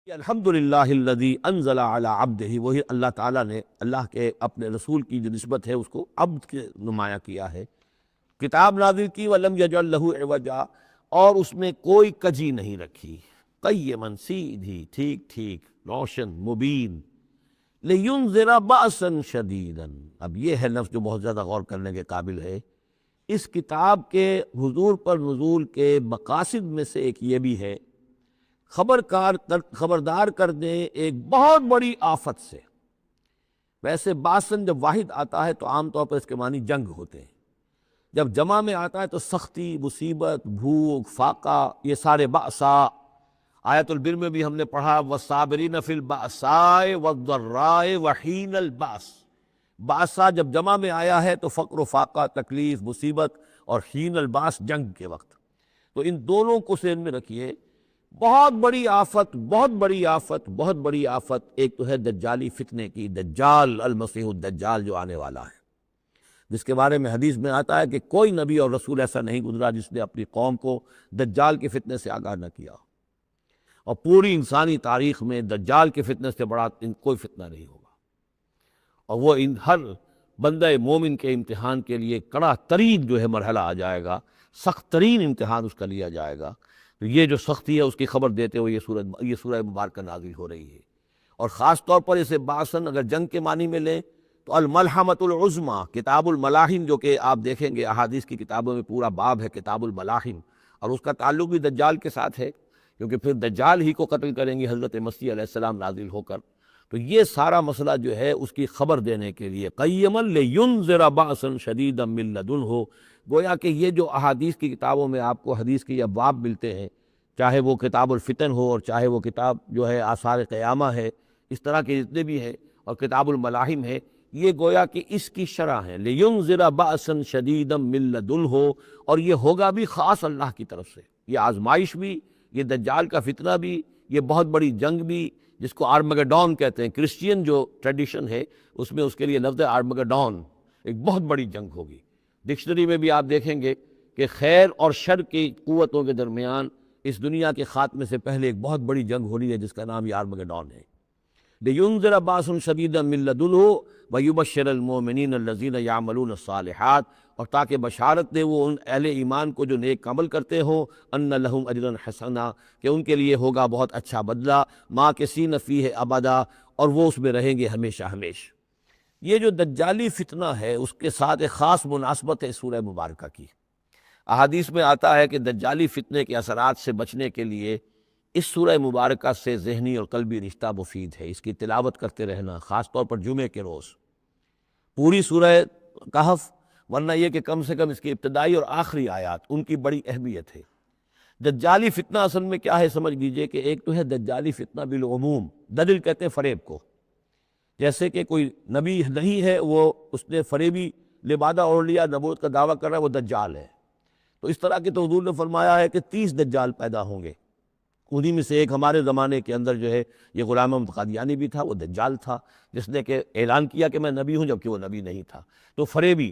الحمدللہ الذی انزل علی عبدہ، وہی اللہ تعالیٰ نے اللہ کے اپنے رسول کی جو نسبت ہے اس کو عبد کے نمایاں کیا ہے، کتاب نازل کی وَلَمْ يَجْعَلْ لَهُ عِوَجًا، اور اس میں کوئی کجی نہیں رکھی، قیماً سیدھی ٹھیک ٹھیک روشن مبین، لِيُنذِرَ بَأْسًا شَدِيدًا۔ اب یہ ہے لفظ جو بہت زیادہ غور کرنے کے قابل ہے۔ اس کتاب کے حضور پر نزول کے مقاصد میں سے ایک یہ بھی ہے خبردار کر دیں ایک بہت بڑی آفت سے۔ ویسے باسن جب واحد آتا ہے تو عام طور پر اس کے معنی جنگ ہوتے ہیں، جب جمع میں آتا ہے تو سختی، مصیبت، بھوک، فاقہ، یہ سارے بأسا۔ آیت البر میں بھی ہم نے پڑھا وَالصَّابِرِينَ فِي الْبَأْسَاءِ وَالضَّرَّاءِ وَحِينَ الْبَأْسِ۔ بأسا جب جمع میں آیا ہے تو فقر و فاقہ، تکلیف، مصیبت، اور حین الباس جنگ کے وقت، تو ان دونوں کو ذہن میں رکھیے۔ بہت بڑی آفت، بہت بڑی آفت، بہت بڑی آفت ایک تو ہے دجالی فتنے کی، دجال المسیح الدجال جو آنے والا ہے، جس کے بارے میں حدیث میں آتا ہے کہ کوئی نبی اور رسول ایسا نہیں گزرا جس نے اپنی قوم کو دجال کے فتنے سے آگاہ نہ کیا، اور پوری انسانی تاریخ میں دجال کے فتنے سے بڑا کوئی فتنہ نہیں ہوگا، اور وہ ہر بندہ مومن کے امتحان کے لیے کڑا ترین جو ہے مرحلہ آ جائے گا، سخت ترین امتحان اس کا لیا جائے گا۔ تو یہ جو سختی ہے اس کی خبر دیتے ہوئے یہ سورہ مبارکہ نازل ہو رہی ہے، اور خاص طور پر اسے باسن اگر جنگ کے معنی میں لیں تو الملحمۃ العظمیٰ، کتاب الملاحم جو کہ آپ دیکھیں گے احادیث کی کتابوں میں پورا باب ہے کتاب الملاحم، اور اس کا تعلق بھی دجال کے ساتھ ہے، کیونکہ پھر دجال ہی کو قتل کریں گے حضرت مسیح علیہ السلام نازل ہو کر۔ تو یہ سارا مسئلہ جو ہے اس کی خبر دینے کے لیے قیما لینذر بأسا شدیدا من لدنہ، گویا کہ یہ جو احادیث کی کتابوں میں آپ کو حدیث کے ابواب ملتے ہیں، چاہے وہ کتاب الفتن ہو اور چاہے وہ کتاب جو ہے آثار قیامہ ہے، اس طرح کے جتنے بھی ہیں، اور کتاب الملاحم ہے، یہ گویا کہ اس کی شرح ہے لینذر بأسا شدیدا من لدنہ، اور یہ ہوگا بھی خاص اللہ کی طرف سے، یہ آزمائش بھی، یہ دجال کا فتنہ بھی، یہ بہت بڑی جنگ بھی، جس کو آرمگڈون کہتے ہیں، کرسچین جو ٹریڈیشن ہے اس میں اس کے لیے لفظ ہے آرمگڈون، ایک بہت بڑی جنگ ہوگی۔ ڈکشنری میں بھی آپ دیکھیں گے کہ خیر اور شر کی قوتوں کے درمیان اس دنیا کے خاتمے سے پہلے ایک بہت بڑی جنگ ہو رہی ہے جس کا نام یہ آرمگڈون ہے۔ لِيُنذِرَ بَأْسًا شَدِيدًا مِن لَدُنْهُ وَيُبَشِّرَ الْمُؤْمِنِينَ الَّذِينَ يَعْمَلُونَ الصَّالِحَاتِ، اور تاکہ بشارت دے وہ ان اہل ایمان کو جو نیک عمل کرتے ہوں، ان لہم اجرا حسنا، کہ ان کے لیے ہوگا بہت اچھا بدلہ، ماکثین فیہ ابدا، اور وہ اس میں رہیں گے ہمیشہ ہمیشہ۔ یہ جو دجالی فتنہ ہے اس کے ساتھ ایک خاص مناسبت ہے سورہ مبارکہ کی۔ احادیث میں آتا ہے کہ دجالی فتنے کے اثرات سے بچنے کے لیے اس سورہ مبارکہ سے ذہنی اور قلبی رشتہ مفید ہے، اس کی تلاوت کرتے رہنا، خاص طور پر جمعے کے روز، پوری سورہ کہف، ورنہ یہ کہ کم سے کم اس کی ابتدائی اور آخری آیات ان کی بڑی اہمیت ہے۔ دجالی فتنہ اصل میں کیا ہے سمجھ لیجئے کہ ایک تو ہے دجالی فتنہ بالعموم، دجل کہتے ہیں فریب کو، جیسے کہ کوئی نبی نہیں ہے، وہ اس نے فریبی لبادہ اوڑھ لیا، نبوت کا دعویٰ کر رہا ہے، وہ دجال ہے۔ تو اس طرح کی تو حضور نے فرمایا ہے کہ 30 دجال پیدا ہوں گے، انہی میں سے ایک ہمارے زمانے کے اندر جو ہے یہ غلام احمد قادیانی بھی تھا، وہ دجال تھا، جس نے کہ اعلان کیا کہ میں نبی ہوں جبکہ وہ نبی نہیں تھا، تو فریبی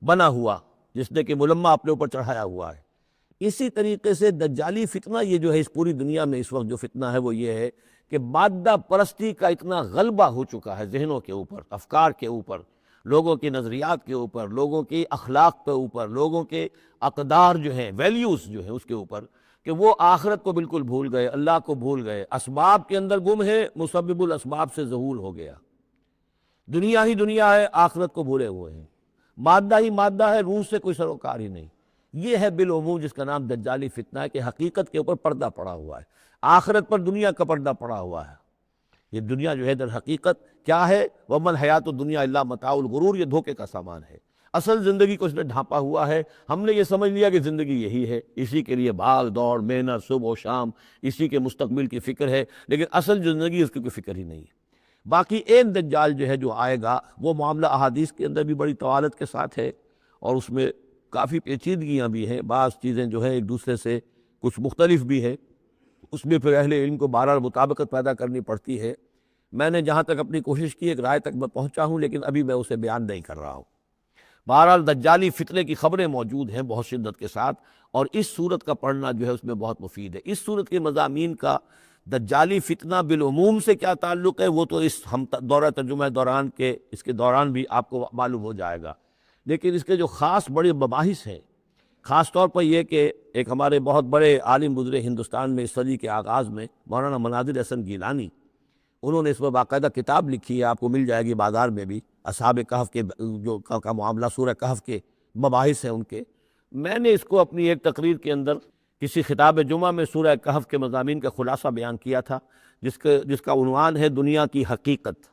بنا ہوا، جس نے کہ ملمہ اپنے اوپر چڑھایا ہوا ہے۔ اسی طریقے سے دجالی فتنہ یہ جو ہے اس پوری دنیا میں اس وقت جو فتنہ ہے وہ یہ ہے کہ مادہ پرستی کا اتنا غلبہ ہو چکا ہے ذہنوں کے اوپر، افکار کے اوپر، لوگوں کے نظریات کے اوپر، لوگوں کی اخلاق کے اوپر، لوگوں کے اقدار جو ہیں، ویلیوز جو ہیں اس کے اوپر، کہ وہ آخرت کو بالکل بھول گئے، اللہ کو بھول گئے، اسباب کے اندر گم ہے، مسبب الاسباب سے ظہور ہو گیا، دنیا ہی دنیا ہے، آخرت کو بھولے ہوئے ہیں، مادہ ہی مادہ ہے، روح سے کوئی سروکار ہی نہیں۔ یہ ہے بالعموم جس کا نام دجالی فتنہ ہے، کہ حقیقت کے اوپر پردہ پڑا ہوا ہے، آخرت پر دنیا کا پردہ پڑا ہوا ہے۔ یہ دنیا جو ہے در حقیقت کیا ہے، وَمَا الْحَيَاةُ الدُّنْيَا إِلَّا مَتَاعُ الْغُرُورِ، یہ دھوکے کا سامان ہے۔ اصل زندگی کو اس نے ڈھانپا ہوا ہے، ہم نے یہ سمجھ لیا کہ زندگی یہی ہے، اسی کے لیے بھاگ دوڑ محنت صبح و شام، اسی کے مستقبل کی فکر ہے، لیکن اصل زندگی اس کی کوئی فکر ہی نہیں ہے۔ باقی ایک دجال جو ہے جو آئے گا، وہ معاملہ احادیث کے اندر بھی بڑی طوالت کے ساتھ ہے، اور اس میں کافی پیچیدگیاں بھی ہیں، بعض چیزیں جو ہیں ایک دوسرے سے کچھ مختلف بھی ہے، اس میں پھر اہل علم کو بہرحال مطابقت پیدا کرنی پڑتی ہے۔ میں نے جہاں تک اپنی کوشش کی ایک رائے تک میں پہنچا ہوں، لیکن ابھی میں اسے بیان نہیں کر رہا ہوں۔ بہرحال دجالی فتنے کی خبریں موجود ہیں بہت شدت کے ساتھ، اور اس صورت کا پڑھنا جو ہے اس میں بہت مفید ہے۔ اس صورت کے مضامین کا دجالی فتنہ بالعموم سے کیا تعلق ہے وہ تو اس ہم دورہ ترجمہ دوران کے اس کے دوران بھی آپ کو معلوم ہو جائے گا، لیکن اس کے جو خاص بڑے مباحث ہیں، خاص طور پر یہ کہ ایک ہمارے بہت بڑے عالم گزرے ہندوستان میں اس صدی کے آغاز میں، مولانا مناظر حسن گیلانی، انہوں نے اس پر باقاعدہ کتاب لکھی ہے، آپ کو مل جائے گی بازار میں بھی، اصحاب کہف کے جو کا معاملہ سورہ کہف کے مباحث ہیں ان کے۔ میں نے اس کو اپنی ایک تقریر کے اندر کسی خطاب جمعہ میں سورہ کہف کے مضامین کا خلاصہ بیان کیا تھا، جس کا عنوان ہے دنیا کی حقیقت۔